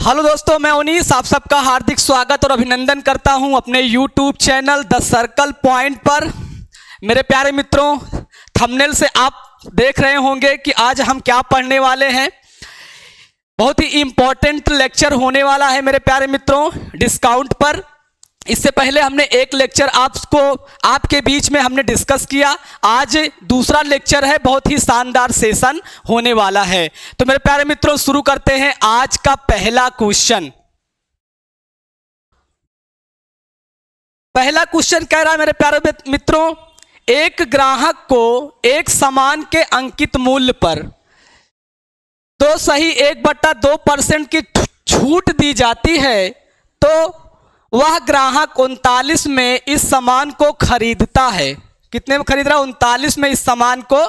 Hello दोस्तों, मैं उनीस आप सबका हार्दिक स्वागत और अभिनंदन करता हूं अपने YouTube channel the circle point पर। मेरे प्यारे मित्रों, थंबनेल से आप देख रहे होंगे कि आज हम क्या पढ़ने वाले हैं। बहुत ही इंपॉर्टेंट लेक्चर होने वाला है मेरे प्यारे मित्रों, डिस्काउंट पर। इससे पहले हमने एक लेक्चर आपके बीच में हमने डिस्कस किया। आज दूसरा लेक्चर है, बहुत ही शानदार सेशन होने वाला है। तो मेरे प्यारे मित्रों, शुरू करते हैं आज का पहला क्वेश्चन। पहला क्वेश्चन कह रहा है मेरे प्यारे मित्रों, एक ग्राहक को एक सामान के अंकित मूल्य पर 2.1/2% की छूट दी जाती है, तो वह ग्राहक 39 में इस सामान को खरीदता है। कितने में खरीद रहा है? 39 में इस सामान को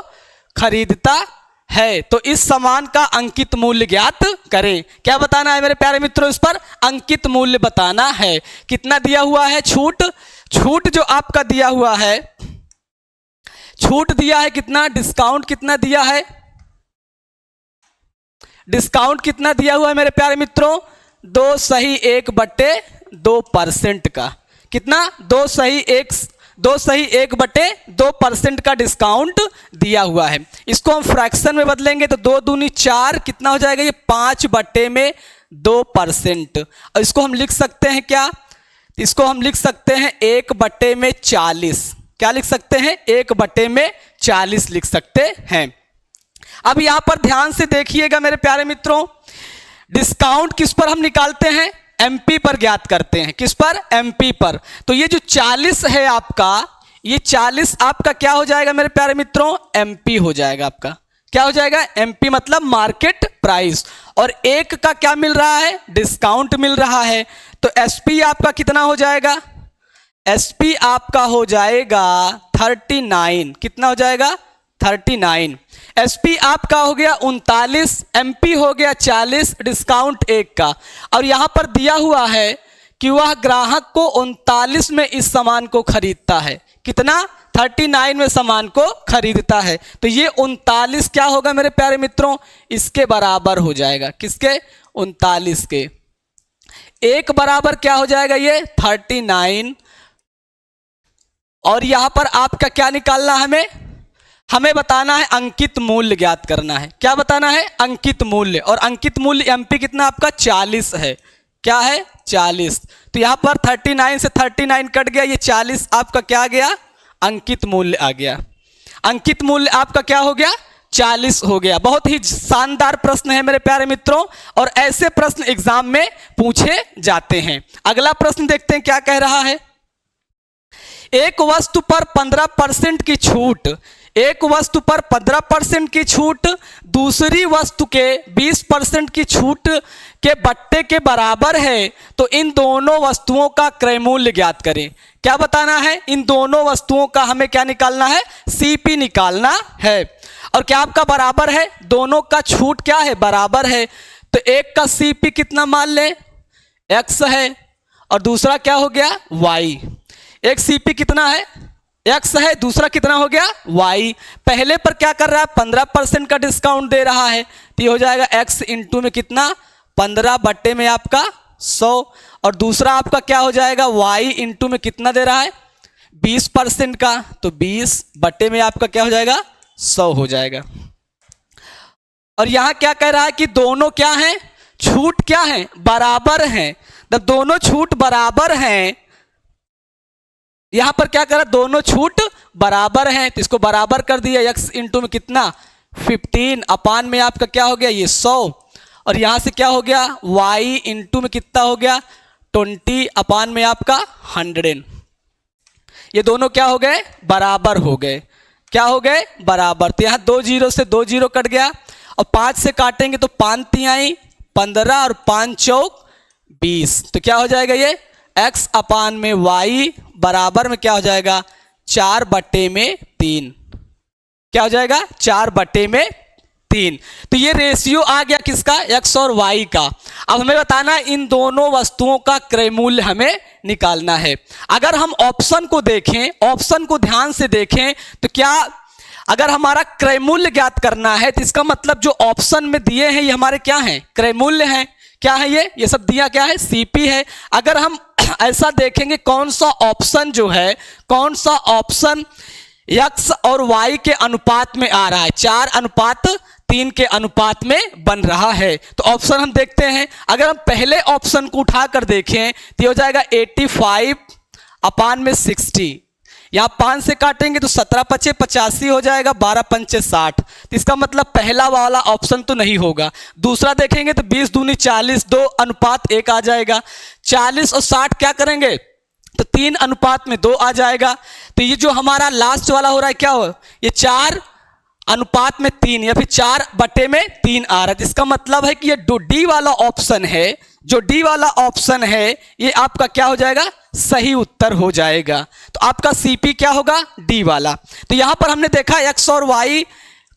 खरीदता है। तो इस सामान का अंकित मूल्य ज्ञात करें। क्या बताना है मेरे प्यारे मित्रों? इस पर अंकित मूल्य बताना है। कितना दिया हुआ है छूट? छूट जो आपका दिया हुआ है, छूट दिया है कितना? डिस्काउंट कितना दिया है? डिस्काउंट कितना दिया हुआ है मेरे प्यारे मित्रों? 2.1/2% का। कितना? 2.1/2% का डिस्काउंट दिया हुआ है। इसको हम फ्रैक्शन में बदलेंगे तो 2 दूनी 4, कितना हो जाएगा? ये 5/2%। और इसको हम लिख सकते हैं क्या? इसको हम लिख सकते हैं 1/40। क्या लिख सकते हैं? 1/40 लिख सकते हैं। अब यहां पर ध्यान से देखिएगा मेरे प्यारे मित्रों, डिस्काउंट किस पर हम निकालते हैं? एमपी पर ज्ञात करते हैं। किस पर? एमपी पर। तो ये जो 40 है आपका, ये 40 आपका क्या हो जाएगा मेरे प्यारे मित्रों? एमपी हो जाएगा आपका। क्या हो जाएगा? एमपी मतलब मार्केट प्राइस। और एक का क्या मिल रहा है? डिस्काउंट मिल रहा है। तो एसपी आपका कितना हो जाएगा? एसपी आपका हो जाएगा 39। कितना हो जाएगा? 39। एसपी आपका हो गया 39, एमपी हो गया 40, डिस्काउंट 1 का। और यहां पर दिया हुआ है कि वह ग्राहक को 39 में इस सामान को खरीदता है। कितना? 39 में सामान को खरीदता है। तो ये 39 क्या होगा मेरे प्यारे मित्रों? इसके बराबर हो जाएगा। किसके? 39 के। एक बराबर क्या हो जाएगा? ये 39। और यहां पर आपका क्या निकालना है? हमें बताना है अंकित मूल्य ज्ञात करना है। क्या बताना है? अंकित मूल्य। और अंकित मूल्य एमपी कितना आपका? 40 है। क्या है? 40। तो यहां पर 39 से 39 कट गया, ये 40 आपका क्या आ गया? अंकित मूल्य आ गया। अंकित मूल्य आपका क्या हो गया? 40 हो गया। बहुत ही शानदार प्रश्न है मेरे प्यारे मित्रों, और ऐसे प्रश्न एग्जाम में पूछे जाते हैं। अगला प्रश्न देखते हैं क्या कह रहा है। एक वस्तु पर 15% की छूट, एक वस्तु पर 15% की छूट दूसरी वस्तु के 20% की छूट के बट्टे के बराबर है, तो इन दोनों वस्तुओं का क्रय मूल्य ज्ञात करें। क्या बताना है? इन दोनों वस्तुओं का हमें क्या निकालना है? सीपी निकालना है। और क्या आपका बराबर है? दोनों का छूट क्या है? बराबर है। तो एक का सीपी कितना मान लें? एक्स है, और दूसरा क्या हो गया? वाई। एक सीपी कितना है? एक्स है, दूसरा कितना हो गया? वाई। पहले पर क्या कर रहा है? 15% का डिस्काउंट दे रहा है, तो ये हो जाएगा एक्स इंटू में कितना? 15 बट्टे में आपका 100। और दूसरा आपका क्या हो जाएगा? वाई इंटू में कितना दे रहा है? 20% का, तो 20 बट्टे में आपका क्या हो जाएगा? 100 हो जाएगा। और यहां क्या कह रहा है कि दोनों क्या हैं? छूट क्या है? बराबर हैं। जब दोनों छूट बराबर हैं, यहां पर क्या करा? दोनों छूट बराबर हैं, तो इसको बराबर कर दिया। x इंटू में कितना? 15 अपान में आपका क्या हो गया? ये 100। और यहां से क्या हो गया? y इंटू में कितना हो गया? 20 अपान में आपका 100। ये दोनों क्या हो गए? बराबर हो गए। क्या हो गए? बराबर। तो यहां 2 जीरो से 2 जीरो कट गया, और 5 से काटेंगे तो 5 तिहाई 15 और 5 चौक 20। तो क्या हो जाएगा? ये x अपान में y बराबर में क्या हो जाएगा? 4/3। क्या हो जाएगा? 4/3। तो ये रेशियो आ गया किसका? x और y का। अब हमें बताना है इन दोनों वस्तुओं का क्रय मूल्य हमें निकालना है। अगर हम ऑप्शन को देखें, ऑप्शन को ध्यान से देखें, तो क्या अगर हमारा क्रय मूल्य ज्ञात करना है तो इसका मतलब जो ऑप्शन में दिए हैं ये हमारे क्या हैं? क्रय मूल्य हैं। क्या है ये सब दिया क्या है, सीपी है। अगर हम ऐसा देखेंगे कौन सा ऑप्शन जो है, कौन सा ऑप्शन x और y के अनुपात में आ रहा है, 4:3 के अनुपात में बन रहा है। तो ऑप्शन हम देखते हैं। अगर हम पहले ऑप्शन को उठाकर देखें तो हो जाएगा 85/60। यहाँ 5 से काटेंगे तो 17 पचे 85 हो जाएगा, 12 पंचे 60। तो इसका मतलब पहला वाला ऑप्शन तो नहीं होगा। दूसरा देखेंगे तो 20 दूनी 40, 2:1 आ जाएगा। 40 और 60 क्या करेंगे तो 3:2 आ जाएगा। तो ये जो हमारा लास्ट वाला हो रहा है क्या हो, ये 4:3 या फिर 4/3 आ रहा है। इसका मतलब है कि ये जो डी वाला ऑप्शन है, जो डी वाला ऑप्शन है ये आपका क्या हो जाएगा, सही उत्तर हो जाएगा। तो आपका सीपी क्या होगा, डी वाला। तो यहां पर हमने देखा एक्स और वाई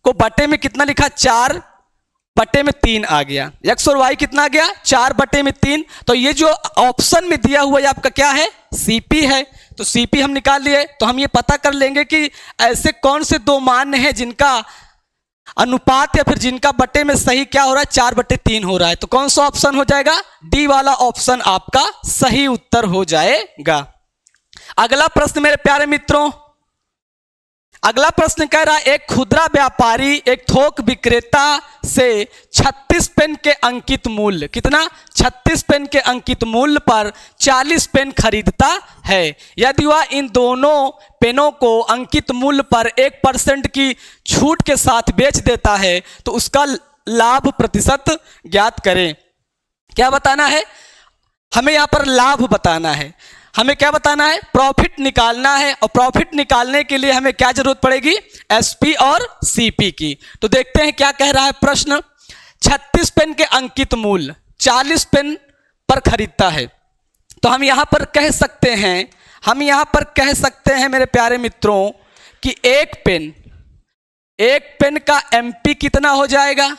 को बटे में कितना लिखा, 4/3 आ गया। एक्स और वाई कितना आ गया, 4/3। तो ये जो ऑप्शन में दिया हुआ है आपका क्या है, सीपी है। तो सीपी हम निकाल लिए। तो हम ये पता कर लेंगे कि ऐसे कौन से दो मान हैं जिनका अनुपात या फिर जिनका बटे में सही क्या हो रहा है, 4/3 हो रहा है। तो कौन सा ऑप्शन हो जाएगा, डी वाला ऑप्शन आपका सही उत्तर हो जाएगा। अगला प्रश्न मेरे प्यारे मित्रों, अगला प्रश्न कह रहा है एक खुदरा व्यापारी एक थोक विक्रेता से 36 पेन के अंकित मूल्य, कितना, 36 पेन के अंकित मूल्य पर 40 पेन खरीदता है। यदि वह इन दोनों पेनों को अंकित मूल्य पर 1% की छूट के साथ बेच देता है तो उसका लाभ प्रतिशत ज्ञात करें। क्या बताना है, हमें यहां पर लाभ बताना है। हमें क्या बताना है, प्रॉफिट निकालना है। और प्रॉफिट निकालने के लिए हमें क्या जरूरत पड़ेगी, एसपी और सीपी की। तो देखते हैं क्या कह रहा है प्रश्न। 36 पेन के अंकित मूल्य 40 पेन पर खरीदता है। तो हम यहां पर कह सकते हैं, हम यहां पर कह सकते हैं मेरे प्यारे मित्रों कि एक पेन का एमपी कितना हो जाएगा,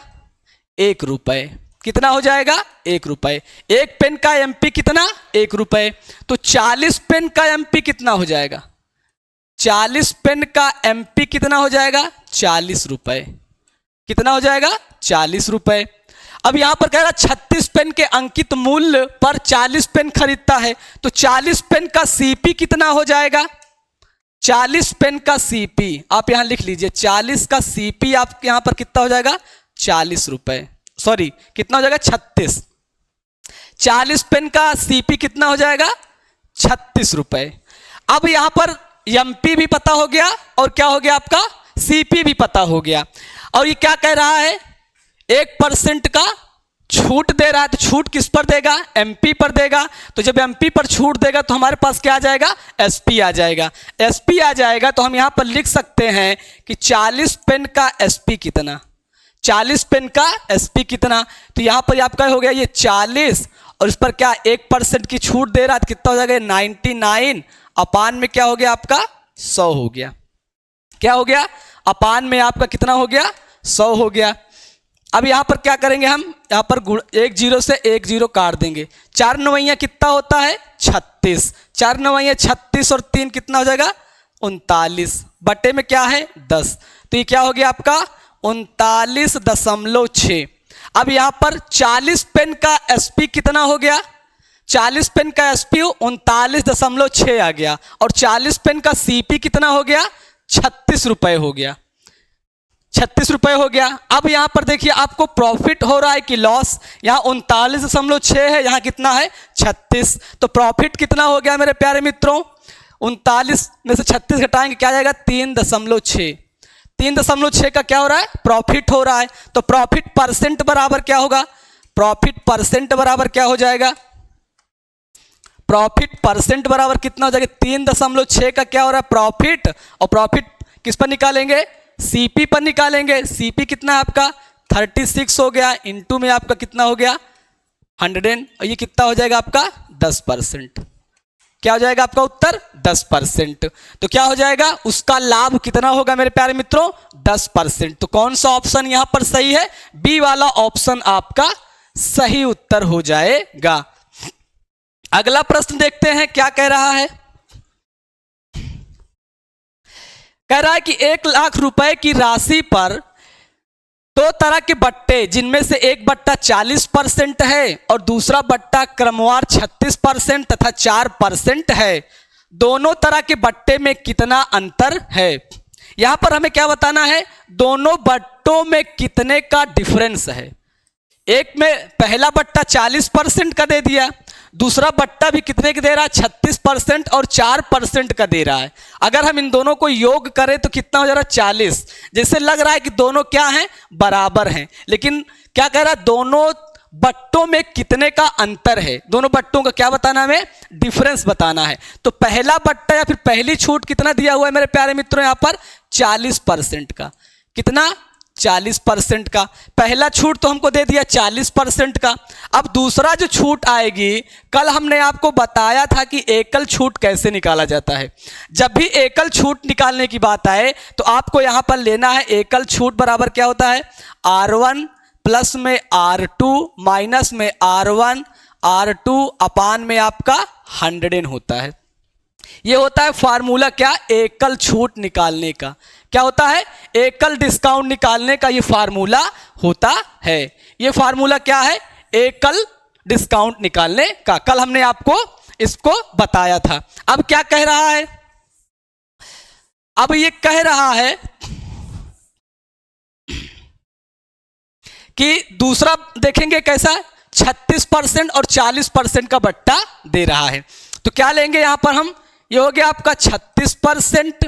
1 रुपए। कितना हो जाएगा, 1 रुपए। एक पेन का एमपी कितना, 1 रुपए। तो 40 पेन का एमपी कितना हो जाएगा, 40 पेन का एमपी कितना हो जाएगा, 40 रुपए। कितना हो जाएगा, 40 रुपए। अब यहां पर कह रहा 36 पेन के अंकित मूल्य पर 40 पेन खरीदता है। तो 40 पेन का सीपी कितना हो जाएगा, 40 पेन का सीपी आप यहां लिख लीजिए। 40 का सीपी आपके यहां पर कितना हो जाएगा, 40 रुपए। सॉरी कितना हो जाएगा, 36। 40 पेन का सीपी कितना हो जाएगा, 36 रुपए। अब यहां पर एमपी भी पता हो गया और क्या हो गया आपका, सीपी भी पता हो गया। और ये क्या कह रहा है, 1% का छूट दे रहा है। तो छूट किस पर देगा, एमपी पर देगा। तो जब एमपी पर छूट देगा तो हमारे पास क्या आ जाएगा, एसपी आ जाएगा। एसपी आ जाएगा तो हम यहां पर लिख सकते हैं कि 40 पेन का एसपी कितना, 40 पेन का एसपी कितना। तो यहां पर आपका हो गया ये 40 और इस पर क्या 1% की छूट दे रहा है, तो कितना हो जाएगा 99 अपान में क्या हो गया आपका 100 हो गया। क्या हो गया, अपान में आपका कितना हो गया, 100 हो गया। अब यहां पर क्या करेंगे, हम यहां पर 1 0 से 1 0 काट देंगे। 4 9 कितना होता है, 36। 4 9 36 और 3 कितना हो जाएगा, 39 बटे में क्या है 10। तो ये क्या हो गया आपका 39.6। अब यहां पर 40 पेन का एसपी कितना हो गया, 40 पेन का एसपी 39.6 आ गया। और 40 पेन का सीपी कितना हो गया, 36 रुपए हो गया, 36 रुपए हो गया। अब यहां पर देखिए आपको प्रॉफिट हो रहा है कि लॉस, यहां 39.6 है, यहां कितना है 36। तो प्रॉफिट कितना हो गया मेरे प्यारे मित्रों, 39 में से 36 घटाएंगे क्या जाएगा 3.6। 3.6 का क्या हो रहा है, प्रॉफिट हो रहा है। तो प्रॉफिट परसेंट बराबर क्या होगा, प्रॉफिट परसेंट बराबर क्या हो जाएगा, प्रॉफिट परसेंट बराबर कितना हो जाएगा 3.6 का क्या हो रहा है प्रॉफिट। और प्रॉफिट किस पर निकालेंगे, सीपी पर निकालेंगे। सीपी कितना है आपका 36 हो गया, इंटू में आपका कितना हो गया 100 और ये कितना हो जाएगा आपका 10%। क्या हो जाएगा आपका उत्तर 10%। तो क्या हो जाएगा, उसका लाभ कितना होगा मेरे प्यारे मित्रों 10%। तो कौन सा ऑप्शन यहां पर सही है, बी वाला ऑप्शन आपका सही उत्तर हो जाएगा। अगला प्रश्न देखते हैं क्या कह रहा है। कह रहा है कि 1 लाख रुपए की राशि पर दो तरह के बट्टे जिनमें से एक बट्टा 40% है और दूसरा बट्टा क्रमवार 36% तथा 4% है, दोनों तरह के बट्टे में कितना अंतर है। यहां पर हमें क्या बताना है, दोनों बट्टों में कितने का डिफरेंस है। एक में पहला बट्टा 40% का दे दिया, दूसरा बट्टा भी कितने का दे रहा है, 36% और 4% का दे रहा है। अगर हम इन दोनों को योग करें तो कितना हो जा रहा है, 40। जैसे लग रहा है कि दोनों क्या हैं, बराबर हैं, लेकिन क्या कह रहा है, दोनों बट्टों में कितने का अंतर है। दोनों बट्टों का क्या बताना है, हमें डिफरेंस बताना है। तो पहला बट्टा या फिर पहली छूट कितना दिया हुआ है मेरे प्यारे मित्रों, यहां पर 40% का। कितना, 40% का। पहला छूट तो हमको दे दिया 40% का। अब दूसरा जो छूट आएगी, कल हमने आपको बताया था कि एकल छूट कैसे निकाला जाता है। जब भी एकल छूट निकालने की बात आए तो आपको यहां पर लेना है, एकल छूट बराबर क्या होता है, R1 प्लस में R2 माइनस में R1, R2 अपान में आपका 100 होता है। ये होता है फार्मूला क्या, एकल छूट निकालने का। क्या होता है, एकल डिस्काउंट निकालने का ये फार्मूला होता है। ये फार्मूला क्या है, एकल डिस्काउंट निकालने का। कल हमने आपको इसको बताया था। अब क्या कह रहा है, अब ये कह रहा है कि दूसरा देखेंगे कैसा है, 36% और 40% का बट्टा दे रहा है। तो क्या लेंगे यहां पर हम, ये हो गया आपका 36%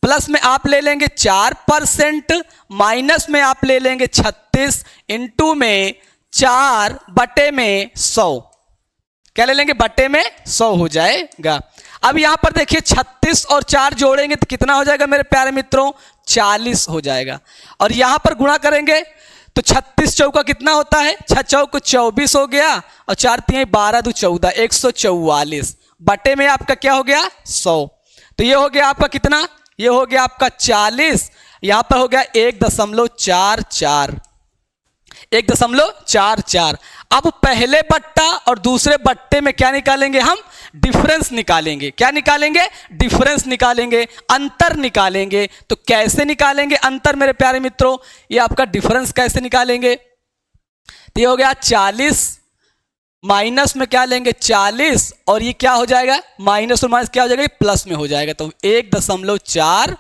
प्लस में आप ले लेंगे 4% माइनस में आप ले लेंगे 36 इंटू में 4 बटे में 100। क्या ले लेंगे, बटे में 100 हो जाएगा। अब यहां पर देखिए 36 और 4 जोड़ेंगे तो कितना हो जाएगा मेरे प्यारे मित्रों, 40 हो जाएगा। और यहां पर गुणा करेंगे तो 36 चौका कितना होता है, 6 चौक 24 हो गया और 4 3 12 2 14, 144 बटे में आपका क्या हो गया, 100। तो ये हो गया आपका कितना, ये हो गया आपका 40, यहां पर हो गया 1.44, 1.44। अब पहले बट्टा और दूसरे बट्टे में क्या निकालेंगे हम, डिफरेंस निकालेंगे। क्या निकालेंगे, डिफरेंस निकालेंगे, अंतर निकालेंगे। तो कैसे निकालेंगे अंतर मेरे प्यारे मित्रों, ये आपका डिफरेंस कैसे निकालेंगे, तो ये हो गया 40 माइनस में क्या लेंगे 40 और ये क्या हो जाएगा, माइनस और माइनस क्या हो जाएगा, प्लस में हो जाएगा। तो 1.44।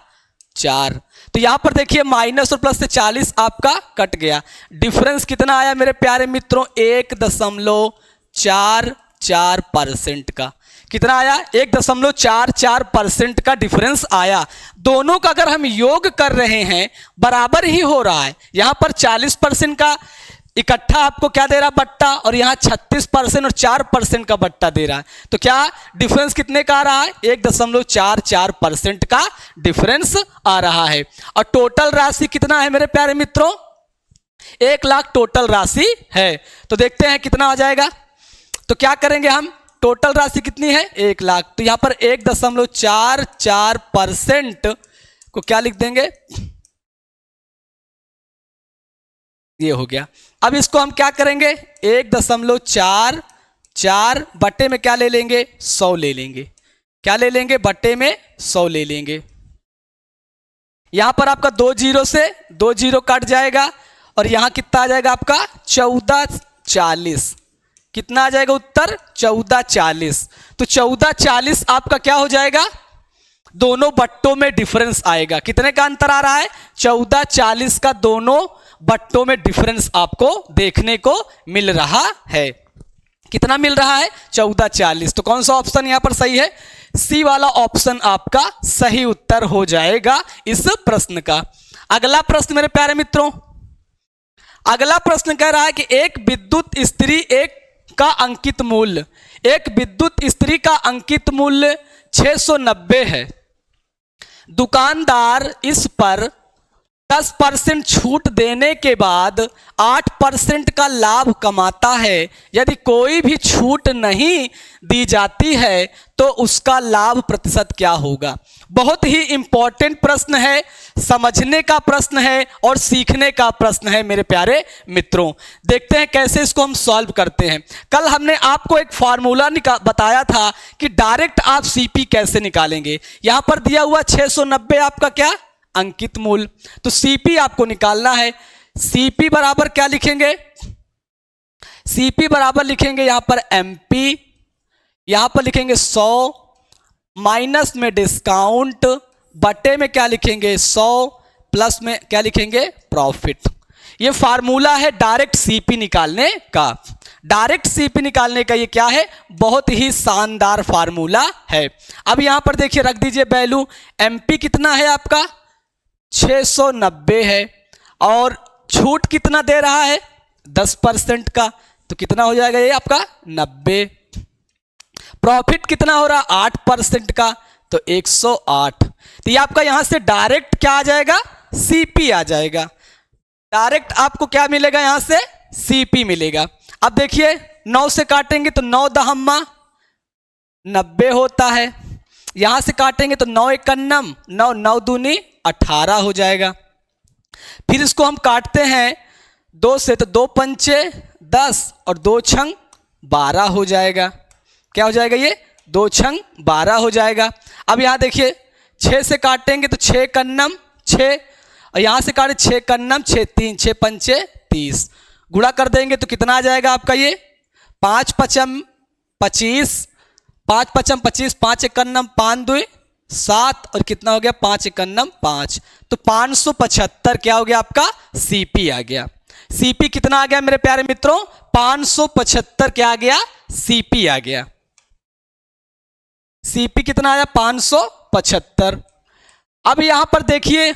तो यहां पर देखिए माइनस और प्लस से 40 आपका कट गया। डिफरेंस कितना आया मेरे प्यारे मित्रों, 1.44% का। कितना आया, 1.44% का डिफरेंस आया। दोनों का अगर हम योग कर रहे हैं बराबर ही हो रहा है। यहां पर 40% का इकट्ठा आपको क्या दे रहा बट्टा और यहां 36% और 4% का बट्टा दे रहा है। तो क्या डिफरेंस कितने का आ रहा है, 1.44% का डिफरेंस आ रहा है। और टोटल राशि कितना है मेरे प्यारे मित्रों, 1 लाख टोटल राशि है। तो देखते हैं कितना आ जाएगा। तो क्या करेंगे हम, टोटल राशि कितनी है, 1 लाख। तो यहां पर 1.44% को क्या लिख देंगे, ये हो गया। अब इसको हम क्या करेंगे, 1.44 बट्टे में क्या ले लेंगे, 100 ले लेंगे। क्या ले लेंगे, बट्टे में 100 ले लेंगे। यहां पर आपका 2 जीरो से 2 जीरो कट जाएगा और यहां कितना आ जाएगा आपका 1440। कितना आ जाएगा उत्तर, 1440। तो 1440 आपका क्या हो जाएगा, दोनों बट्टों में डिफरेंस आएगा। कितने का अंतर आ रहा है, 1440 का दोनों बट्टों में डिफरेंस आपको देखने को मिल रहा है। कितना मिल रहा है, 1440। तो कौन सा ऑप्शन यहां पर सही है, सी वाला ऑप्शन आपका सही उत्तर हो जाएगा इस प्रश्न का। अगला प्रश्न मेरे प्यारे मित्रों, अगला प्रश्न कह रहा है कि एक विद्युत इस्त्री का अंकित मूल्य, एक विद्युत इस्त्री का अंकित मूल्य 690 है। दुकानदार इस पर 10% छूट देने के बाद 8% का लाभ कमाता है। यदि कोई भी छूट नहीं दी जाती है तो उसका लाभ प्रतिशत क्या होगा। बहुत ही इंपॉर्टेंट प्रश्न है, समझने का प्रश्न है और सीखने का प्रश्न है मेरे प्यारे मित्रों। देखते हैं कैसे इसको हम सॉल्व करते हैं। कल हमने आपको एक फार्मूला बताया था कि डायरेक्ट आप सीपी कैसे निकालेंगे। यहां पर दिया हुआ 690 आपका क्या, अंकित मूल्य। तो सीपी आपको निकालना है। Cp बराबर क्या लिखेंगे? Cp बराबर लिखेंगे यहां पर MP, यहां पर लिखेंगे 100, माइनस में डिस्काउंट, बटे में क्या लिखेंगे 100, प्लस में क्या लिखेंगे प्रॉफिट। ये फार्मूला है डायरेक्ट सीपी निकालने का। डायरेक्ट सीपी निकालने का ये क्या है? बहुत ही शानदार फार्मूला है। अब यहां पर देखिए रख दीजिए वैल्यू। एमपी कितना है आपका? 690 है, और छूट कितना दे रहा है? 10% का, तो कितना हो जाएगा ये आपका 90। प्रॉफिट कितना हो रहा? 8% का, तो 108। तो ये आपका यहां से डायरेक्ट क्या आ जाएगा? सीपी आ जाएगा। डायरेक्ट आपको क्या मिलेगा? यहां से सीपी मिलेगा। अब देखिए 9 से काटेंगे तो 9 दहम्मा 90 होता है। यहां से काटेंगे तो 9 एकन्नम 9, 9 दूनी 18 हो जाएगा। फिर इसको हम काटते हैं 2 से, तो 2 पंचे 10 और 2 छंग 12 हो जाएगा। क्या हो जाएगा ये? 2 छंग 12 हो जाएगा। अब यहां देखिए 6 से काटेंगे तो 6 कन्नम 6, और यहां से काटे 6 कन्नम 6 3, 6 पंचे 30, गुणा कर देंगे तो कितना आ जाएगा आपका ये? 5 पचम 25, 5 पचम 25, 5 एकन्नम 5 2 7, और कितना हो गया? 5 एकन्नम 5, तो 575 क्या हो गया आपका? सीपी आ गया। सीपी कितना आ गया मेरे प्यारे मित्रों? 575 क्या आ गया? सीपी आ गया। सीपी कितना आया? 575। अब यहां पर देखिए,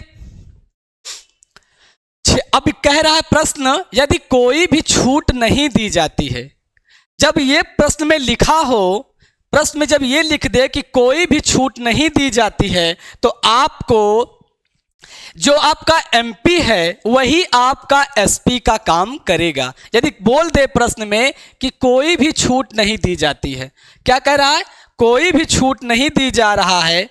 अब कह रहा है प्रश्न, यदि कोई भी छूट नहीं दी जाती है। जब ये प्रश्न में लिखा हो, प्रश्न में जब ये लिख दे कि कोई भी छूट नहीं दी जाती है, तो आपको जो आपका एमपी है वही आपका एसपी का काम करेगा। यदि बोल दे प्रश्न में कि कोई भी छूट नहीं दी जाती है, क्या कह रहा है? कोई भी छूट नहीं दी जा रहा है।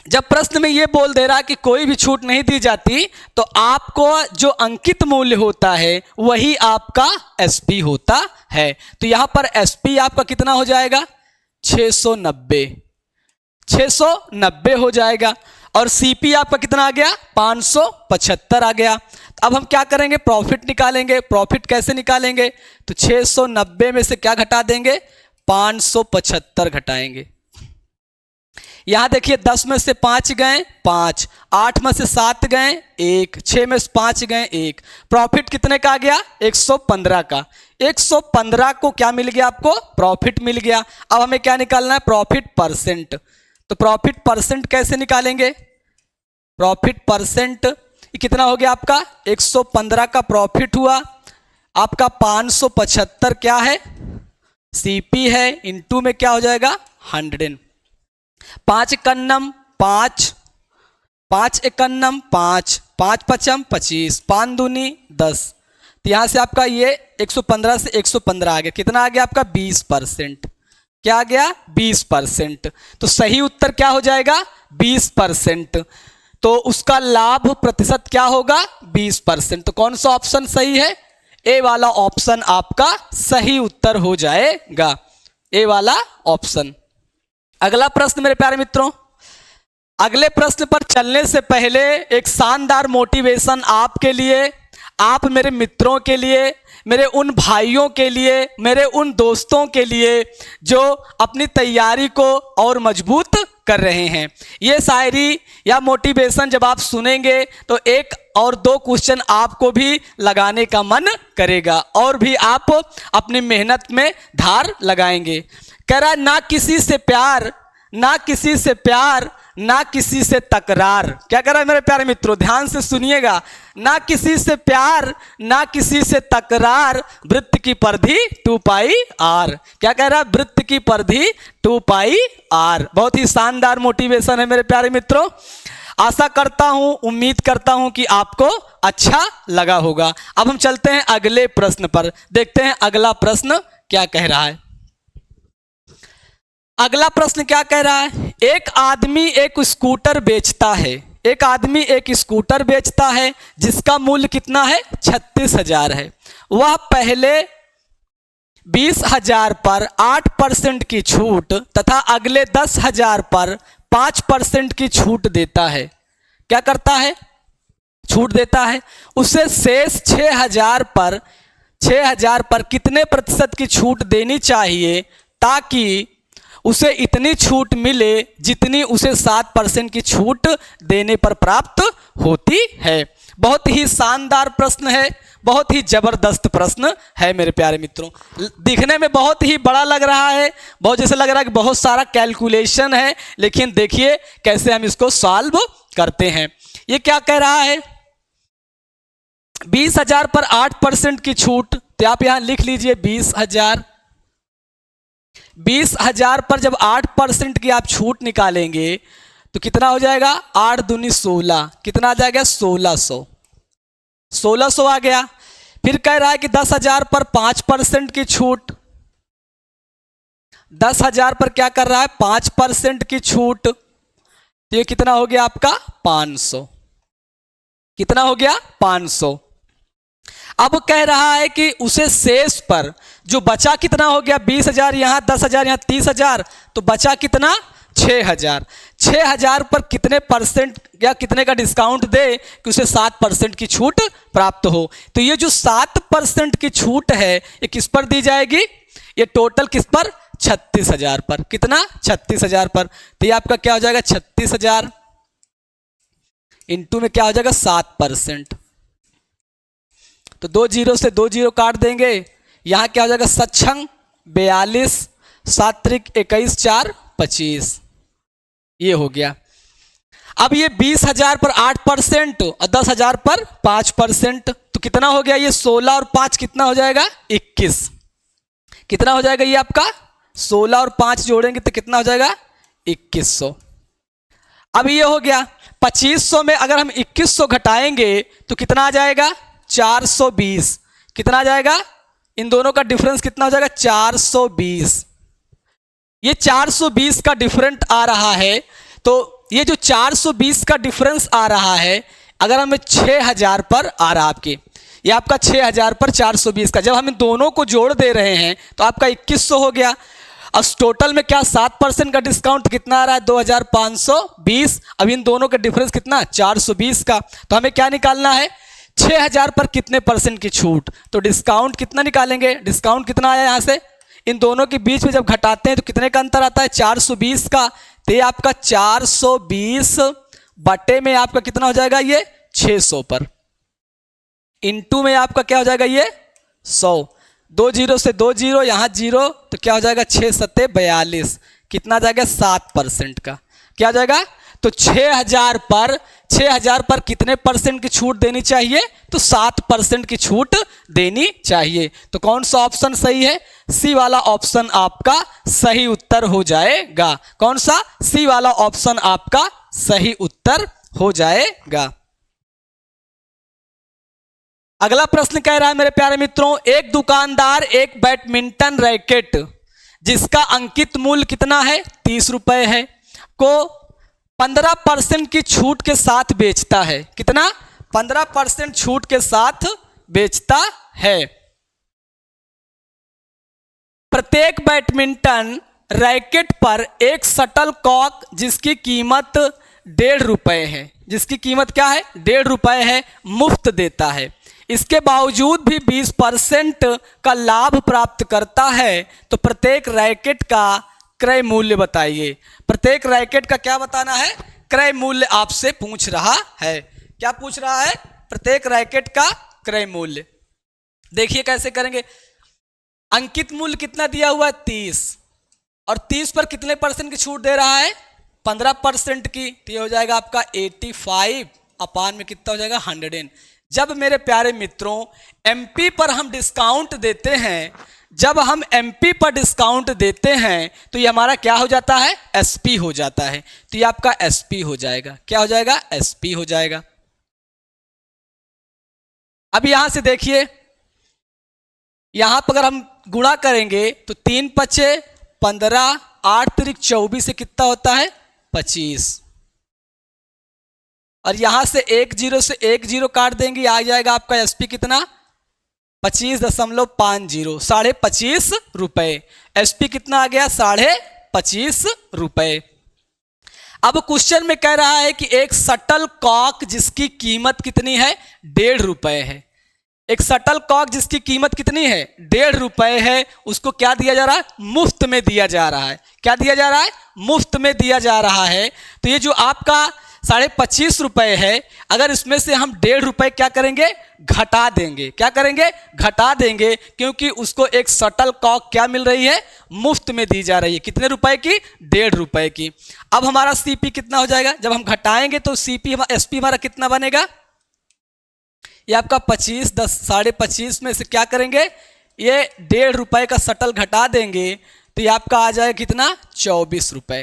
जब प्रश्न में ये बोल दे रहा है कि कोई भी छूट नहीं दी जाती, तो आपको जो अंकित मूल्य होता है वही आपका एसपी होता है। तो यहां पर एसपी आपका कितना हो जाएगा? 690, 690 हो जाएगा। और सीपी आपका कितना आ गया? 575 आ गया। अब हम क्या करेंगे? प्रॉफिट निकालेंगे। प्रॉफिट कैसे निकालेंगे? तो 690 में से क्या घटा देंगे? 575 घटाएंगे। यहां देखिए 10 में से 5 गए 5, 8 में से 7 गए 1, 6 में से 5 गए 1। प्रॉफिट कितने का आ गया? 115 का। 115 को क्या मिल गया आपको? प्रॉफिट मिल गया। अब हमें क्या निकालना है? Profit percent. तो प्रॉफिट परसेंट कैसे निकालेंगे? प्रॉफिट परसेंट कितना हो गया आपका? 115 का प्रॉफिट हुआ, आपका 575 क्या है? सीपी है, इनटू में क्या हो जाएगा? 100। 5 एकन्नम 5, 5 एकन्नम 5, 5 पचम 25, 5 दूनी 10। तो यहां से आपका ये 115 से 115 आ गया। कितना आ गया आपका? 20%। क्या आ गया? 20%। तो सही उत्तर क्या हो जाएगा? 20%। तो उसका लाभ प्रतिशत क्या होगा? 20%। तो कौन सा ऑप्शन सही है? ए वाला ऑप्शन आपका सही उत्तर हो जाएगा, ए वाला ऑप्शन। अगला प्रश्न मेरे प्यारे मित्रों, अगले प्रश्न पर चलने से पहले एक शानदार मोटिवेशन आपके लिए, आप मेरे मित्रों के लिए, मेरे उन भाइयों के लिए, मेरे उन दोस्तों के लिए जो अपनी तैयारी को और मजबूत कर रहे हैं। ये शायरी या मोटिवेशन जब आप सुनेंगे तो एक और दो क्वेश्चन आपको भी लगाने का मन करेगा और भी आप अपनी मेहनत में धार लगाएंगे। कह रहा ना किसी से प्यार, ना किसी से प्यार, ना किसी से तकरार। क्या कह रहा है मेरे प्यारे मित्रों? ध्यान से सुनिएगा। ना किसी से प्यार, ना किसी से तकरार, वृत्त की परिधि 2 पाई आर। क्या कह रहा है? वृत्त की परिधि 2 पाई आर। बहुत ही शानदार मोटिवेशन है मेरे प्यारे मित्रों। आशा करता हूं, उम्मीद करता हूं कि आपको अच्छा लगा होगा। अब हम चलते हैं अगले प्रश्न पर, देखते हैं अगला प्रश्न क्या कह रहा है। अगला प्रश्न क्या कह रहा है? एक आदमी एक स्कूटर बेचता है, एक आदमी एक स्कूटर बेचता है जिसका मूल्य कितना है? 36,000 है। वह पहले 20,000 पर 8% की छूट तथा अगले 10,000 पर 5% की छूट देता है। क्या करता है? छूट देता है, उसे शेष 6,000 पर कितने प्रतिशत की छूट देनी चाहिए ताकि उसे इतनी छूट मिले जितनी उसे 7% की छूट देने पर प्राप्त होती है। बहुत ही शानदार प्रश्न है, बहुत ही जबरदस्त प्रश्न है मेरे प्यारे मित्रों। दिखने में बहुत ही बड़ा लग रहा है, बहुत जैसे लग रहा है कि बहुत सारा कैलकुलेशन है, लेकिन देखिए कैसे हम इसको सॉल्व करते हैं। ये क्या कह रहा है, 20,000 पर 8% की छूट, तो आप यहां लिख लीजिए 20,000। 20,000 पर जब 8% की आप छूट निकालेंगे तो कितना हो जाएगा, 8 दूनी 16, कितना आ जाएगा 1600, 1600 आ गया। फिर कह रहा है कि 10,000 पर 5% की छूट, 10,000 पर क्या कर रहा है 5% की छूट, तो ये कितना हो गया आपका 500, कितना हो गया 500। अब कह रहा है कि उसे शेष पर जो बचा कितना हो गया 20,000, यहां 10,000, यहां 30,000, तो बचा कितना 6,000। 6,000 पर कितने परसेंट या कितने का डिस्काउंट दे कि उसे 7% की छूट प्राप्त हो। तो ये जो 7% की छूट है ये किस पर दी जाएगी, ये टोटल किस पर 36,000 पर, कितना 36,000 पर। तो ये आपका क्या हो जाएगा 36,000 इंटू में क्या हो जाएगा 7%, तो 2 जीरो से 2 जीरो काट देंगे, यहां क्या हो जाएगा 7×6 42, 7 त्रिक 21, 4 25, ये हो गया। अब ये 20,000 पर 8% और 10,000 पर 5%, तो कितना हो गया ये 16 और 5 कितना हो जाएगा 21, कितना हो जाएगा ये आपका 16 और 5 जोड़ेंगे तो कितना हो जाएगा 2100। अब ये हो गया 2500 में अगर हम 2100 घटाएंगे तो कितना आ जाएगा 420, कितना आ जाएगा, इन दोनों का डिफरेंस कितना हो जाएगा 420। ये 420 का डिफरेंट आ रहा है, तो ये जो 420 का डिफरेंस आ रहा है अगर हमें 6,000 पर आ रहा आपके, ये आपका 6,000 पर 420 का, जब हम इन दोनों को जोड़ दे रहे हैं तो आपका 2100 हो गया। अब टोटल में क्या 7% का डिस्काउंट कितना आ रहा है 2,520। अब इन दोनों का डिफरेंस कितना 420 का, तो हमें क्या निकालना है 6,000 पर कितने परसेंट की छूट, तो डिस्काउंट कितना निकालेंगे, डिस्काउंट कितना आया यहां से, इन दोनों के बीच में जब घटाते हैं तो कितने का अंतर आता है 420 का, तो ये आपका 420 बटे में आपका कितना हो जाएगा ये 600 पर, इंटू में आपका क्या हो जाएगा ये 100, 2 जीरो से 2 जीरो, यहां जीरो, तो क्या हो जाएगा 6 सत्ते 42, कितना आ जाएगा 7% का, क्या आ जाएगा। तो 6,000 पर कितने परसेंट की छूट देनी चाहिए, तो 7% की छूट देनी चाहिए। तो कौन सा ऑप्शन सही है, सी वाला ऑप्शन आपका सही उत्तर हो जाएगा। कौन सा, सी वाला ऑप्शन आपका सही उत्तर हो जाएगा। अगला प्रश्न कह रहा है मेरे प्यारे मित्रों, एक दुकानदार एक बैडमिंटन रैकेट जिसका अंकित मूल्य कितना है 30 रुपए है को 15% की छूट के साथ बेचता है, कितना 15% छूट के साथ बेचता है। प्रत्येक बैडमिंटन रैकेट पर एक शटल कॉक जिसकी कीमत 1.5 रुपए है, जिसकी कीमत क्या है 1.5 रुपए है, मुफ्त देता है। इसके बावजूद भी 20% का लाभ प्राप्त करता है, तो प्रत्येक रैकेट का क्रय मूल्य बताइए। प्रत्येक रैकेट का क्या बताना है, क्रय मूल्य आपसे पूछ रहा है। क्या पूछ रहा है, प्रत्येक रैकेट का क्रय मूल्य। देखिए कैसे करेंगे, अंकित मूल्य कितना दिया हुआ है 30, और 30 पर कितने परसेंट की छूट दे रहा है 15% की, तो ये हो जाएगा आपका 85 अपान में कितना हो जाएगा 100। जब मेरे प्यारे मित्रों एमपी पर हम डिस्काउंट देते हैं, जब हम एमपी पर डिस्काउंट देते हैं तो ये हमारा क्या हो जाता है एसपी हो जाता है, तो ये आपका एसपी हो जाएगा। क्या हो जाएगा एसपी हो जाएगा। अब यहां से देखिए, यहां पर अगर हम गुणा करेंगे तो 3 पचे 15, 8 त्रिक 24 से कितना होता है 25, और यहां से 1 जीरो से 1 जीरो काट देंगे, आ जाएगा आपका एसपी कितना 25.50, 25.5 रुपए। एसपी कितना आ गया 25.5 रुपए। अब क्वेश्चन में कह रहा है कि एक शटल कॉक जिसकी कीमत कितनी है, 1.5 रुपए है। एक शटल कॉक जिसकी कीमत कितनी है, 1.5 रुपए है, उसको क्या दिया जा रहा है, मुफ्त में दिया जा रहा है। क्या दिया जा रहा है, मुफ्त में दिया जा रहा है। तो ये जो आपका 25.5 रुपए है, अगर इसमें से हम 1.5 रुपए क्या करेंगे, घटा देंगे। क्या करेंगे, घटा देंगे, क्योंकि उसको एक शटल कॉक क्या मिल रही है, मुफ्त में दी जा रही है। कितने रुपए की, 1.5 रुपए की। अब हमारा सीपी कितना हो जाएगा, जब हम घटाएंगे तो सीपी एसपी हमारा कितना बनेगा, ये आपका 25, 10, 25.5 में से क्या करेंगे, ये 1.5 रुपए का शटल घटा देंगे तो ये आपका आ जाएगा कितना, 24 रुपए।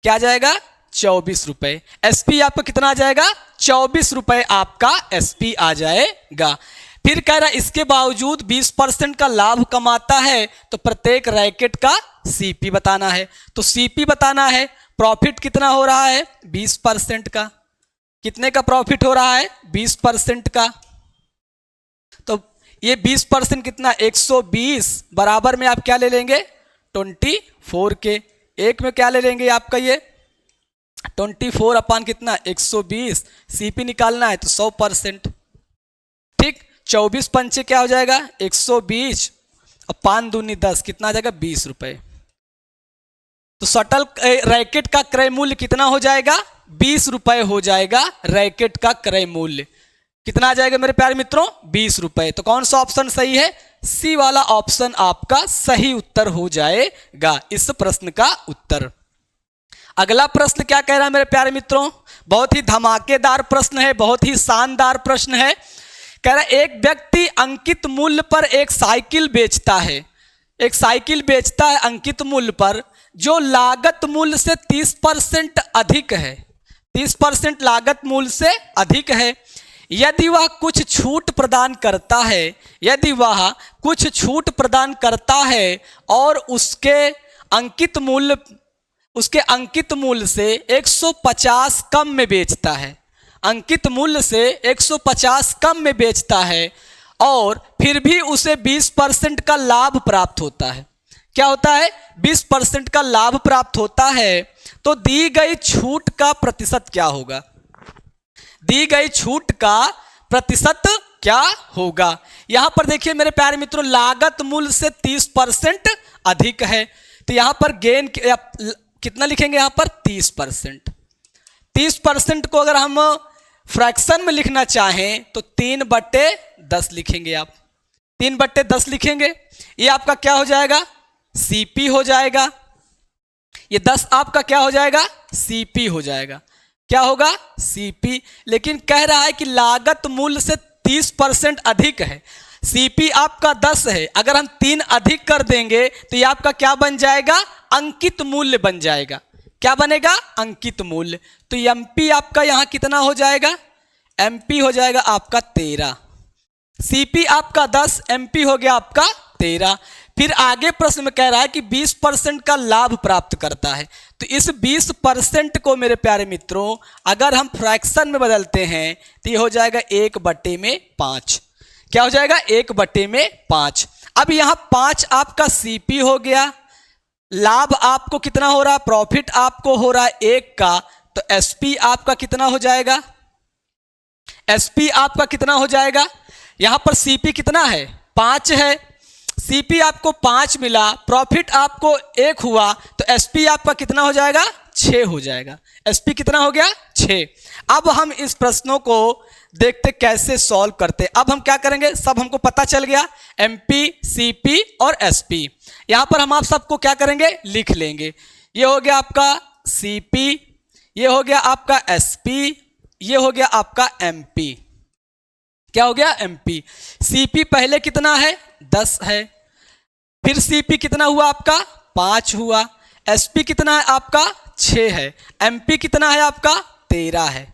क्या आ जाएगा, 24 रुपए। एसपी आपका कितना आ जाएगा, 24 रुपए आपका एसपी आ जाएगा। फिर कह रहा है इसके बावजूद 20% का लाभ कमाता है तो प्रत्येक रैकेट का सीपी बताना है। तो सीपी बताना है, प्रॉफिट कितना हो रहा है, 20% का। कितने का प्रॉफिट हो रहा है, 20% का। तो ये 20% कितना, 120 बराबर में आप क्या ले लेंगे, 24 के। एक में क्या ले लेंगे आपका ये 24 अपान कितना, 120। सीपी निकालना है तो 100%। ठीक, 24 पंचे क्या हो जाएगा, 120 अपान दूनी 10, कितना आ जाएगा, 20 रुपए। तो शटल रैकेट का क्रय मूल्य कितना हो जाएगा, 20 रुपए हो जाएगा। रैकेट का क्रय मूल्य कितना आ जाएगा मेरे प्यारे मित्रों, 20 रुपए। तो कौन सा ऑप्शन सही है, सी वाला ऑप्शन आपका सही उत्तर हो जाएगा इस प्रश्न का उत्तर। अगला प्रश्न क्या कह रहा है मेरे प्यारे मित्रों, बहुत ही धमाकेदार प्रश्न है, बहुत ही शानदार प्रश्न है। कह रहा है एक व्यक्ति अंकित मूल्य पर एक साइकिल बेचता है, एक साइकिल बेचता है अंकित मूल्य पर, जो लागत मूल्य से 30% अधिक है। 30% लागत मूल्य से अधिक है। यदि वह कुछ छूट प्रदान करता है, यदि वह कुछ छूट प्रदान करता है और उसके अंकित मूल्य से 150 कम में बेचता है, अंकित मूल्य से 150 कम में बेचता है और फिर भी उसे 20% का लाभ प्राप्त होता है। क्या होता है, 20% का लाभ प्राप्त होता है, तो दी गई छूट का प्रतिशत क्या होगा, दी गई छूट का प्रतिशत क्या होगा। यहां पर देखिए मेरे प्यारे मित्रों, लागत मूल्य से 30% अधिक है, तो यहां पर गेन कितना लिखेंगे, यहां पर 30%। 30% को अगर हम फ्रैक्शन में लिखना चाहें तो 3/10 लिखेंगे आप, 3/10 लिखेंगे। ये आपका क्या हो जाएगा, सीपी हो जाएगा। ये 10 आपका क्या हो जाएगा, सीपी हो जाएगा। क्या होगा, सीपी। लेकिन कह रहा है कि लागत मूल्य से 30% अधिक है, सीपी आपका 10 है, अगर हम 3 अधिक कर देंगे तो ये आपका क्या बन जाएगा, अंकित मूल्य बन जाएगा। क्या बनेगा, अंकित मूल्य। तो एमपी आपका यहां कितना हो जाएगा, एमपी हो जाएगा आपका 13। सीपी आपका 10, एमपी हो गया आपका 13। फिर आगे प्रश्न में कह रहा है कि 20% का लाभ प्राप्त करता है, तो इस 20% को मेरे प्यारे मित्रों अगर हम फ्रैक्शन में बदलते हैं तो ये हो जाएगा 1/5। क्या हो जाएगा, 1/5। अब यहां 5 आपका सीपी हो गया, लाभ आपको कितना हो रहा है, प्रॉफिट आपको हो रहा है 1 का, तो एसपी आपका कितना हो जाएगा, एसपी आपका कितना हो जाएगा। यहां पर सीपी कितना है, 5 है, सीपी आपको 5 मिला, प्रॉफिट आपको 1 हुआ, तो एसपी आपका कितना हो जाएगा, 6 हो जाएगा। एसपी कितना हो गया, 6। अब हम इस प्रश्नों को देखते कैसे सॉल्व करते। अब हम क्या करेंगे, सब हमको पता चल गया, एमपी, सीपी और एसपी। यहां पर हम आप सबको क्या करेंगे, लिख लेंगे। ये हो गया आपका सीपी, ये हो गया आपका एसपी, ये हो गया आपका एमपी। क्या हो गया, एमपी। सीपी पहले कितना है, 10 है, फिर सीपी कितना हुआ आपका, 5 हुआ, एसपी कितना है आपका, 6 है, एमपी कितना है आपका, 13 है।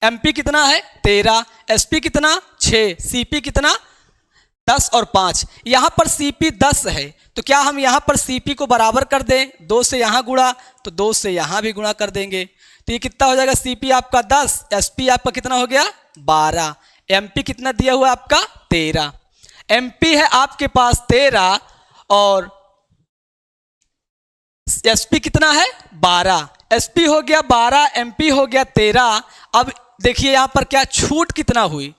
एमपी कितना है, 13, एसपी कितना, 6, सीपी कितना, 10 और 5। यहां पर सीपी 10 है, तो क्या हम यहां पर सीपी को बराबर कर दें, 2 से यहां गुणा तो 2 से यहां भी गुणा कर देंगे, तो ये कितना हो जाएगा, सीपी आपका 10, एसपी आपका कितना हो गया, 12, एमपी कितना दिया हुआ आपका, 13। एमपी है आपके पास 13 और एसपी कितना है, 12। एसपी हो गया 12, एमपी हो गया 13। अब देखिए यहाँ पर क्या छूट कितना हुई,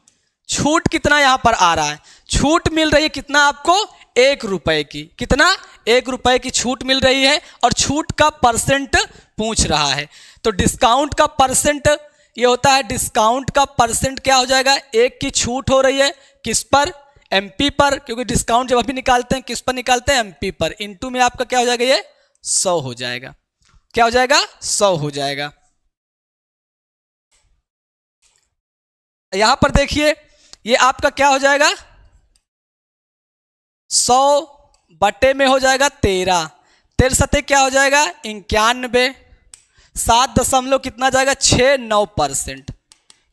छूट कितना यहाँ पर आ रहा है, छूट मिल रही है कितना आपको, 1 रुपए की। कितना, 1 रुपए की छूट मिल रही है और छूट का परसेंट पूछ रहा है। तो डिस्काउंट का परसेंट ये होता है, डिस्काउंट का परसेंट क्या हो जाएगा, 1 की छूट हो रही है किस पर, एमपी पर, क्योंकि डिस्काउंट जब अभी निकालते हैं किस पर निकालते हैं, एमपी पर। इनटू में आपका क्या हो जाएगा, ये 100 हो जाएगा। क्या हो जाएगा, 100 हो जाएगा। यहां पर देखिए ये आपका क्या हो जाएगा, 100 बटे में हो जाएगा 13, 13 सत्ते क्या हो जाएगा 91, 7 दशमलव कितना जाएगा 69%।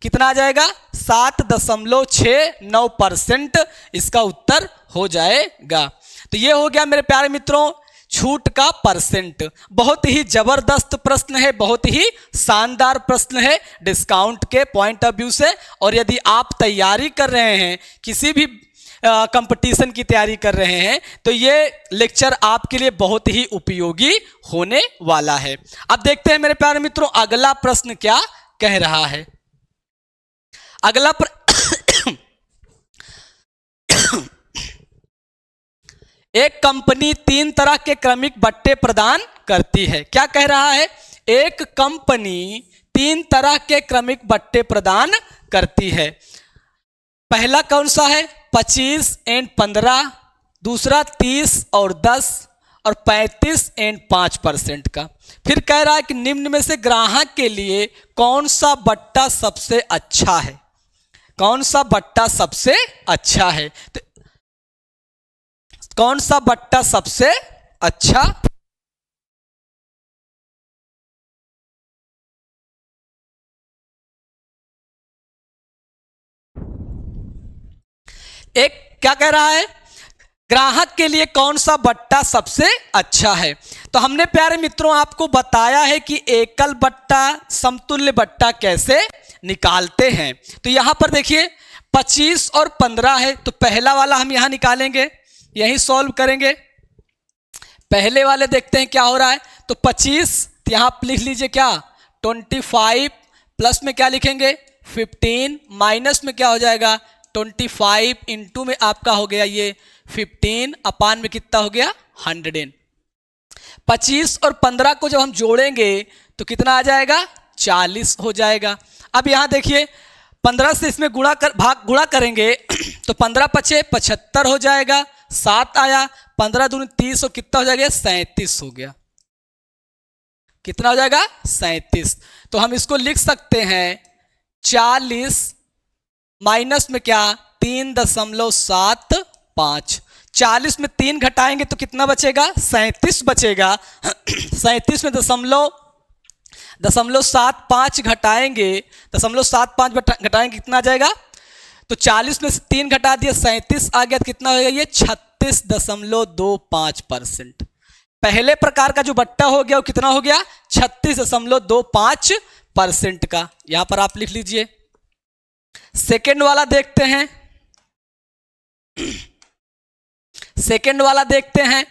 कितना आ जाएगा 7.69% इसका उत्तर हो जाएगा। तो ये हो गया मेरे प्यारे मित्रों छूट का परसेंट। बहुत ही जबरदस्त प्रश्न है, बहुत ही शानदार प्रश्न है डिस्काउंट के पॉइंट ऑफ व्यू से। और यदि आप तैयारी कर रहे हैं, किसी भी कंपटीशन की तैयारी कर रहे हैं, तो ये लेक्चर आपके लिए बहुत ही उपयोगी होने वाला है। अब देखते हैं मेरे प्यारे मित्रों अगला प्रश्न क्या कह रहा है। अगला एक कंपनी 3 तरह के क्रमिक बट्टे प्रदान करती है। क्या कह रहा है, एक कंपनी 3 तरह के क्रमिक बट्टे प्रदान करती है। पहला कौन सा है, 25 एंड 15, दूसरा 30 और 10 और 35 एंड 5% का। फिर कह रहा है कि निम्न में से ग्राहक के लिए कौन सा बट्टा सबसे अच्छा है, कौन सा बट्टा सबसे अच्छा है। तो कौन सा बट्टा सबसे अच्छा, एक क्या कह रहा है, ग्राहक के लिए कौन सा बट्टा सबसे अच्छा है। तो हमने प्यारे मित्रों आपको बताया है कि एकल बट्टा समतुल्य बट्टा कैसे निकालते हैं। तो यहां पर देखिए 25 और 15 है, तो पहला वाला हम यहां निकालेंगे, यही सॉल्व करेंगे। पहले वाले देखते हैं क्या हो रहा है। तो 25 यहां आप लिख लीजिए क्या 25, प्लस में क्या लिखेंगे 15, माइनस में क्या हो जाएगा 25, इंटू में आपका हो गया ये 15, अपान में कितना हो गया 100। 25 और 15 को जब हम जोड़ेंगे तो कितना आ जाएगा 40 हो जाएगा। अब यहां देखिए 15 से इसमें गुणा करेंगे तो 15 पचे 75 हो जाएगा, 7 आया, 15 दूनी 30 और कितना हो जाएगा 37 हो गया। कितना हो जाएगा 37। तो हम इसको लिख सकते हैं 40 माइनस में क्या 3.75, 40 में 3 घटाएंगे तो कितना बचेगा 37 बचेगा। 37 में दशमलव 75 घटाएंगे, 0.75 घटाएंगे कितना आ जाएगा। तो 40 में से 3 घटा दिया 37 आ गया, तो कितना होगा ये 36.25%। पहले प्रकार का जो बट्टा हो गया वो कितना हो गया 36.25% का। यहां पर आप लिख लीजिए। सेकेंड वाला देखते हैं, सेकेंड वाला देखते हैं।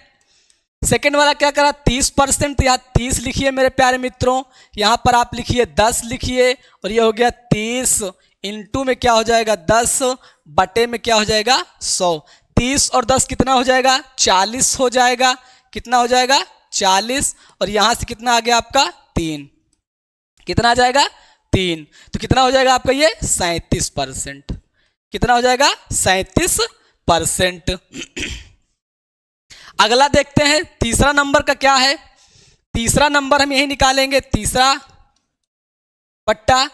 सेकेंड वाला क्या करा 30%, तो यहाँ 30 लिखिए मेरे प्यारे मित्रों, यहां पर आप लिखिए 10 लिखिए, और ये हो गया 30 इंटू में क्या हो जाएगा 10 बटे में क्या हो जाएगा 100। 30 और 10 कितना हो जाएगा 40 हो जाएगा। कितना हो जाएगा 40, और यहां से कितना आ गया आपका 3, कितना आ जाएगा 3, तो कितना हो जाएगा आपका ये 37%। कितना हो जाएगा 37%। अगला देखते हैं तीसरा नंबर का क्या है। तीसरा नंबर हम यही निकालेंगे, तीसरा बट्टा।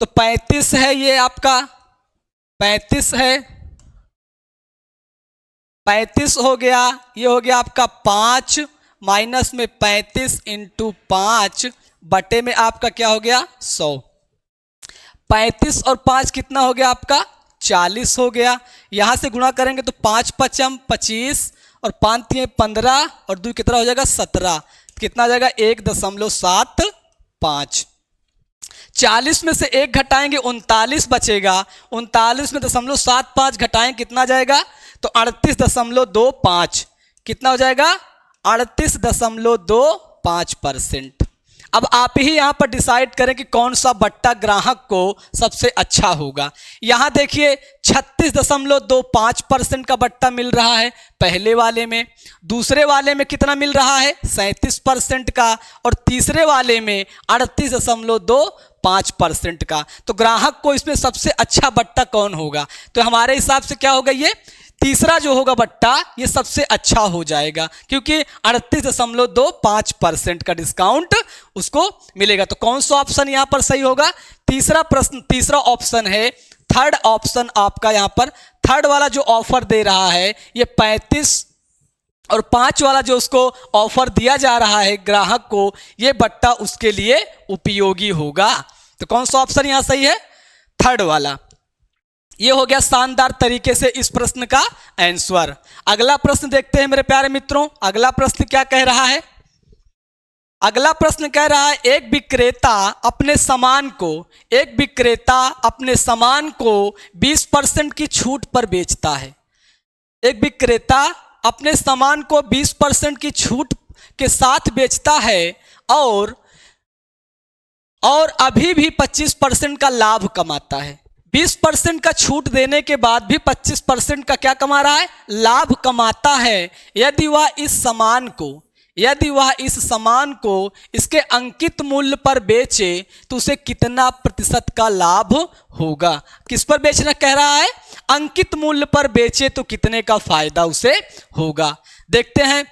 तो 35 है ये आपका, 35 है, 35 हो गया, ये हो गया आपका 5 माइनस में 35 इंटू 5 बटे में आपका क्या हो गया 100। 35 और 5 कितना हो गया आपका 40 हो गया। यहां से गुणा करेंगे तो 5 पचम 25 और 5 3 15 और 2 कितना हो जाएगा 17, कितना आ जाएगा 1.75। 40 में से 1 घटाएंगे 39 बचेगा, 39 में 0.75 घटाएंगे कितना जाएगा तो 38.25, कितना हो जाएगा 38.25%। अब आप ही यहाँ पर डिसाइड करें कि कौन सा बट्टा ग्राहक को सबसे अच्छा होगा। यहाँ देखिए 36.25% का बट्टा मिल रहा है पहले वाले में, दूसरे वाले में कितना मिल रहा है 37% का, और तीसरे वाले में 38.25% का। तो ग्राहक को इसमें सबसे अच्छा बट्टा कौन होगा? तो हमारे हिसाब से क्या होगा, ये तीसरा जो होगा बट्टा ये सबसे अच्छा हो जाएगा, क्योंकि 38.25% का डिस्काउंट उसको मिलेगा। तो कौन सा ऑप्शन यहाँ पर सही होगा? तीसरा प्रश्न, तीसरा ऑप्शन है, थर्ड ऑप्शन आपका यहाँ पर थर्ड वाला जो ऑफर दे रहा है ये 35 और 5 वाला जो उसको ऑफर दिया जा रहा है ग्राहक को, ये बट्टा उसके लिए उपयोगी होगा। तो कौन सा ऑप्शन यहाँ सही है? थर्ड वाला। ये हो गया शानदार तरीके से इस प्रश्न का आंसर। अगला प्रश्न देखते हैं मेरे प्यारे मित्रों। अगला प्रश्न क्या कह रहा है? अगला प्रश्न कह रहा है एक विक्रेता अपने सामान को 20% की छूट पर बेचता है। एक विक्रेता अपने सामान को 20% की छूट के साथ बेचता है और अभी भी 25% का लाभ कमाता है। 20% का छूट देने के बाद भी 25% का क्या कमा रहा है? लाभ कमाता है। यदि वह इस सामान को इसके अंकित मूल्य पर बेचे तो उसे कितना प्रतिशत का लाभ होगा? किस पर बेचना कह रहा है? अंकित मूल्य पर बेचे तो कितने का फायदा उसे होगा। देखते हैं।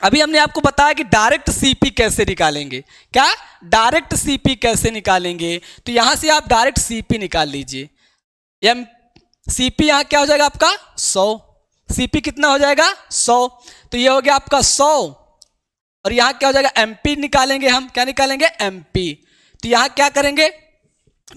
अभी हमने आपको बताया कि डायरेक्ट सीपी कैसे निकालेंगे। क्या डायरेक्ट सीपी कैसे निकालेंगे? तो यहां से आप डायरेक्ट सीपी निकाल लीजिए। सीपी यहां क्या हो जाएगा आपका 100। सीपी कितना हो जाएगा 100। तो ये हो गया आपका 100 और यहां क्या हो जाएगा एमपी निकालेंगे हम। क्या निकालेंगे? एमपी। तो यहां क्या करेंगे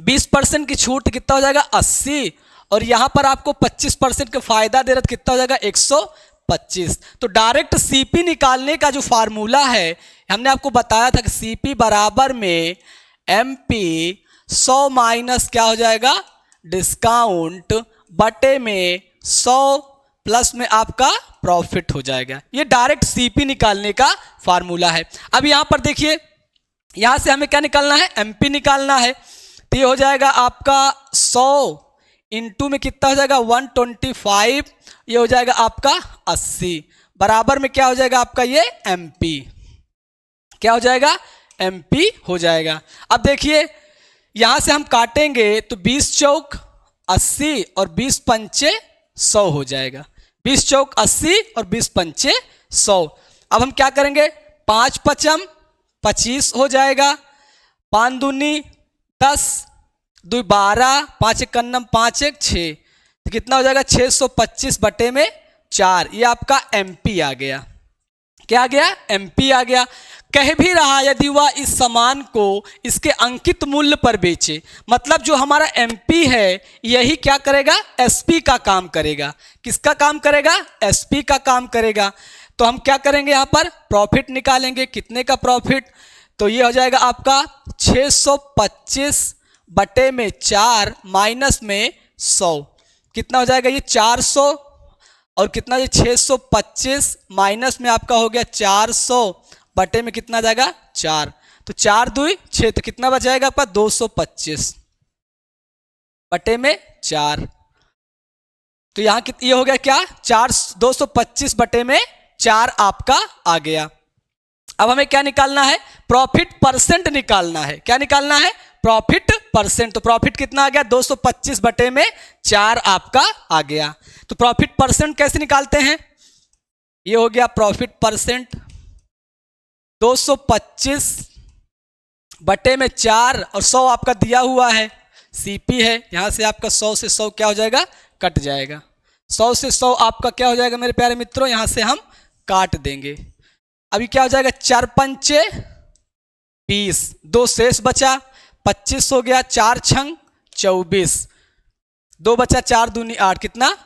20% की छूट कितना हो जाएगा 80 और यहां पर आपको 25% का फायदा दे रहा, तो कितना हो जाएगा 125। तो डायरेक्ट सीपी निकालने का जो फार्मूला है हमने आपको बताया था कि सीपी बराबर में एमपी 100 माइनस क्या हो जाएगा डिस्काउंट बटे में 100 प्लस में आपका प्रॉफिट हो जाएगा। ये डायरेक्ट सीपी निकालने का फार्मूला है। अब यहां पर देखिए, यहां से हमें क्या निकालना है? एमपी निकालना है। तो ये हो जाएगा आपका 100 इंटू में कितना हो जाएगा 125, ये हो जाएगा आपका 80 बराबर में क्या हो जाएगा आपका ये एमपी। क्या हो जाएगा? एमपी हो जाएगा। अब देखिए यहां से हम काटेंगे तो 20 चौक 80 और 20 पंचे 100 हो जाएगा। 20 चौक 80 और 20 पंचे 100। अब हम क्या करेंगे 5 पचम 25 हो जाएगा, 5 दूनी 10, 2 12, 5 एक कन्नम 5 एक 6, तो कितना हो जाएगा 625 बटे में 4। ये आपका एमपी आ गया। क्या आ गया? एमपी आ गया। कह भी रहा यदि वह इस सामान को इसके अंकित मूल्य पर बेचे, मतलब जो हमारा एमपी है यही क्या करेगा? एसपी का काम करेगा। किसका काम करेगा? एसपी का काम करेगा। तो हम क्या करेंगे यहाँ पर प्रॉफिट निकालेंगे। कितने का प्रॉफिट? तो ये हो जाएगा आपका 625 बटे में 4 माइनस में 100, कितना हो जाएगा ये 400 और कितना ये 625 माइनस में आपका हो गया 400 बटे में कितना जाएगा 4, तो 4 दूई 6, तो कितना बचाएगा आपका 225 बटे में 4। तो यहाँ ये हो गया क्या 225 बटे में 4 आपका आ गया। अब हमें क्या निकालना है? प्रॉफिट परसेंट निकालना है। क्या निकालना है? Profit percent. तो प्रॉफिट कितना आ गया 225 बटे में 4 आपका आ गया। तो प्रॉफिट परसेंट कैसे निकालते हैं? ये हो गया प्रॉफिट परसेंट 225 बटे में 4 और 100 आपका दिया हुआ है, सीपी है। यहां से आपका 100 से 100 क्या हो जाएगा? कट जाएगा। 100 से 100 आपका क्या हो जाएगा मेरे प्यारे मित्रों? यहां से हम काट देंगे। अभी क्या हो जाएगा 4 पंचे 20, 2 शेष बचा 25 हो गया, 4 छंग 24, 2 बचा 4 दूनी 8, कितना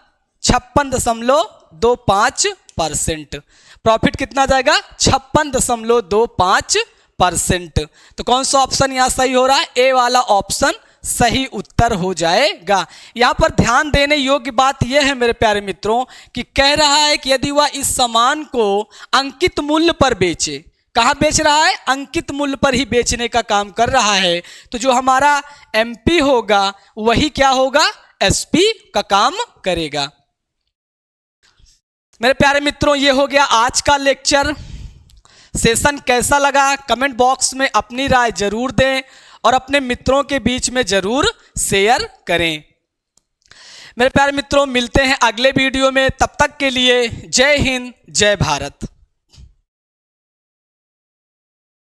56.25%। प्रॉफिट कितना जाएगा 56.25%। तो कौन सा ऑप्शन यहां सही हो रहा है? ए वाला ऑप्शन सही उत्तर हो जाएगा। यहां पर ध्यान देने योग्य बात यह है मेरे प्यारे मित्रों कि कह रहा है कि यदि वह इस सामान को अंकित मूल्य पर बेचे, कहाँ बेच रहा है? अंकित मूल्य पर ही बेचने का काम कर रहा है। तो जो हमारा एमपी होगा वही क्या होगा? एसपी का काम करेगा। मेरे प्यारे मित्रों, ये हो गया आज का लेक्चर। सेशन कैसा लगा कमेंट बॉक्स में अपनी राय जरूर दें और अपने मित्रों के बीच में जरूर शेयर करें। मेरे प्यारे मित्रों, मिलते हैं अगले वीडियो में। तब तक के लिए जय हिंद, जय भारत।